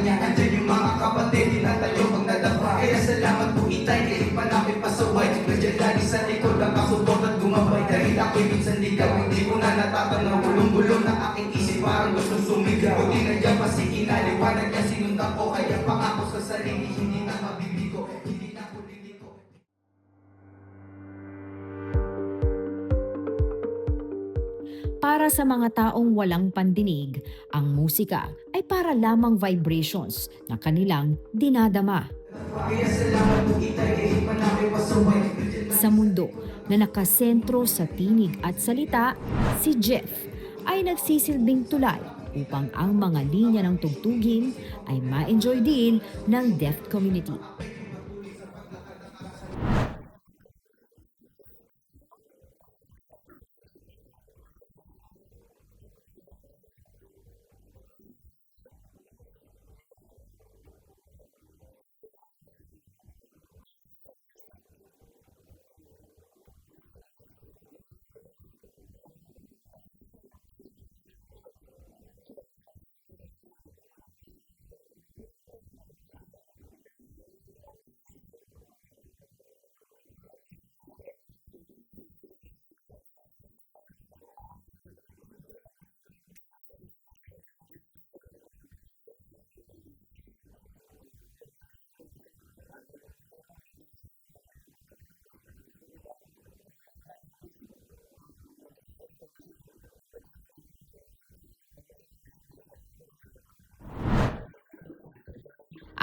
kanya. Andyan yung mga kapatid, tinatayo pag nadapa. Kaya salamat po itay, kahit pa namin pasaway. Nandiyan lagi sa likod, nakasuport at gumabay. Dahil ako'y minsan ligaw, hindi ko na natatanaw. Gulong-gulong na aking isip, parang gusto sumigaw. Buti na dyan pa si kinaliwanag niya, sinundan ko. Kaya pangako sa sarili, hindi na mabibigo. Hindi na ko liliko. Para sa mga taong walang pandinig, ang musika ay para lamang vibrations na kanilang dinadama. Kaya salamat po itay, kahit pa namin pasaway. Sa mundo na nakasentro sa tinig at salita, si Jeff ay nagsisilbing tulay upang ang mga linya ng tugtugin ay ma-enjoy din ng deaf community.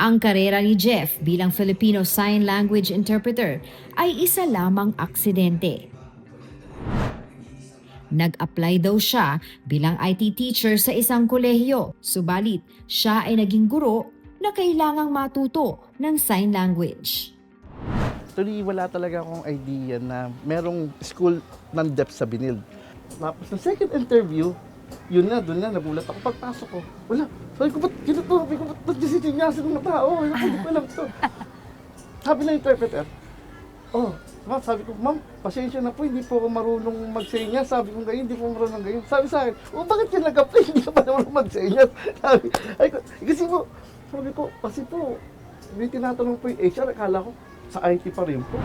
Ang karera ni Jeff bilang Filipino Sign Language Interpreter ay isa lamang aksidente. Nag-apply daw siya bilang IT teacher sa isang kolehiyo, subalit siya ay naging guro na kailangang matuto ng sign language. Actually, wala talaga akong idea na merong school ng deaf sa Binild. Tapos sa second interview, yun na, doon na, nagulat ako. Pagpasok ko, wala. Sabi ko, ba't ganito? Sabi ko, ba't nagsisinyasin ng tao? Hindi ko alam ito. Sabi ng interpreter, sabi ko, ma'am, pasensya na po, hindi po ako marunong magsenya. Sabi ko, hindi po marunong ganyan. Sabi sa akin, bakit ka nag-apply? Hindi ka pa marunong magsenya. Sabi ko, kasi po, may tinatanong po yung HR, akala ko, sa IT pa rin po.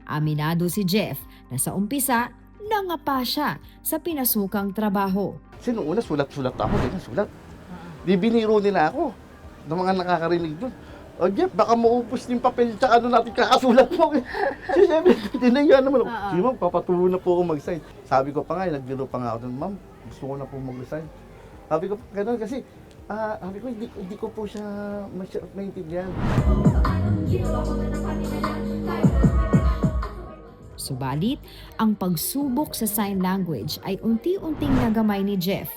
Aminado si Jeff na sa umpisa, nangapa siya sa pinasukang trabaho. Kasi nung una, sulat-sulat ako, ganyan, sulat. Di biniro nila ako, ng mga nakakarinig doon. O Jeff, baka maupos yung papel tsaka ano natin kakasulat mo. Kasi siyempre, tinaya naman ako. Sige ma'am, papatuloy na po ako mag-sign. Sabi ko pa nga, nagbiro pa nga ako doon, ma'am, gusto ko na po mag-sign. Sabi ko, gano'n kasi, sabi ko, hindi ko po siya maintindihan. Subalit, ang pagsubok sa sign language ay unti-unting nagamay ni Jeff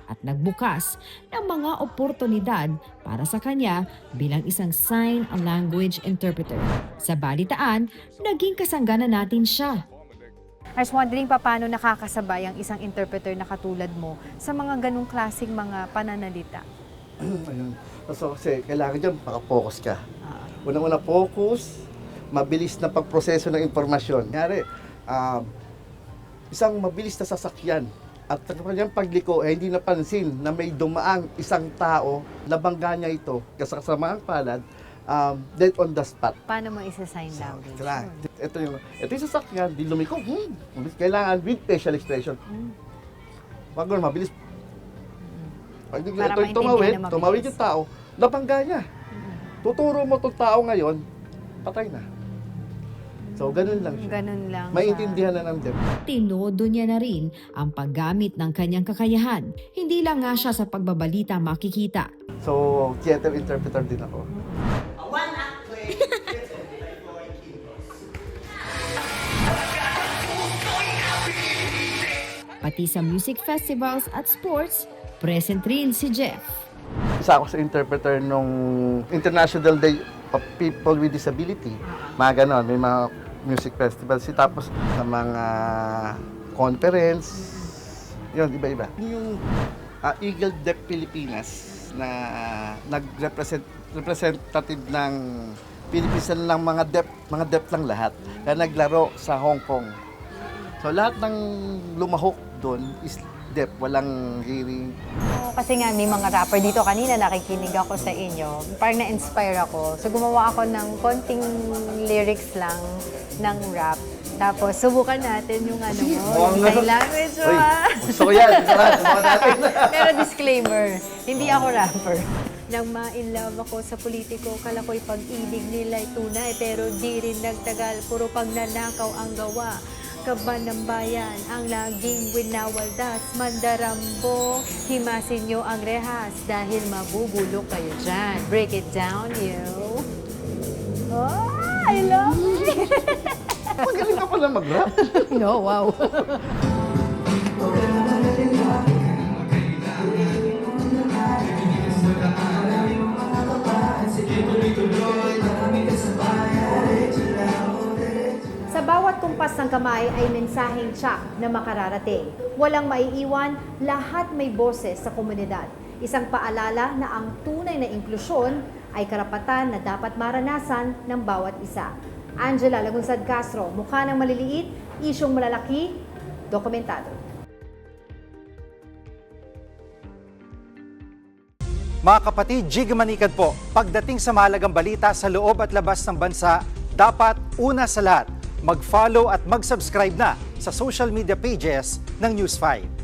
at nagbukas ng mga oportunidad para sa kanya bilang isang sign language interpreter. Sa balitaan, naging kasangga na natin siya. I was wondering paano nakakasabay ang isang interpreter na katulad mo sa mga ganong klaseng mga pananalita. Ayun. So, kasi kailangan dyan, makapokus ka. Unang-una, focus, mabilis na pagproseso ng impormasyon. Ngari, isang mabilis na sasakyan at kanyang pagliko hindi napansin na may dumaang isang tao, nabangga niya ito, kasamaang palad, dead on the spot. Paano mo isa-sign language? Ito yung sasakyan, di lumiko, kailangan with facial expression. Wag mo, mabilis. Pag tumawid yung tao, nabangga niya. Tuturo mo itong tao ngayon, patay na. So, ganun lang siya. Ganun lang. Maintindihan na ng deaf. Tinodo niya na rin ang paggamit ng kanyang kakayahan. Hindi lang nga siya sa pagbabalita makikita. So, theater interpreter din ako. Pati sa music festivals at sports, present rin si Jeff. Isa ako sa interpreter nung International Day of People with Disability. Mga ganon, may mga music festivals. Tapos sa mga conference, yun, iba-iba. Yung Eagle Deaf Pilipinas na representative ng Philippines lang mga deaf lang lahat na naglaro sa Hong Kong. So lahat ng lumahok doon is deaf, walang hearing. kasi nga may mga rapper dito kanina, nakikinig ako sa inyo. Parang na-inspire ako. So gumawa ako ng konting lyrics lang ng rap. Tapos subukan natin yung ano mo, yung sign language mo. Uy, ah. gusto ko yan. Subukan natin. Pero disclaimer, hindi ako rapper. Nang ma-in-love ako sa politiko, kala ko'y pag-ibig nila'y tunay. Pero di rin nagtagal, puro pagnanakaw ang gawa. Kaban ng bayan, ang laging winawaldas. Mandarambo, himasin nyo ang rehas dahil mabubulok kayo dyan. Break it down, you. Oh, I love it. Magaling ka pala mag-rap. No, wow. Sa bawat kumpas ng kamay ay mensaheng tiyak na makararating. Walang maiiwan, lahat may boses sa komunidad. Isang paalala na ang tunay na inklusyon ay karapatan na dapat maranasan ng bawat isa. Angela Lagunsad Castro, mukha ng maliliit, isyong malalaki, dokumentado. Mga kapatid, Jig Manikad po. Pagdating sa mahalagang balita sa loob at labas ng bansa, dapat una sa lahat, mag-follow at mag-subscribe na sa social media pages ng News 5.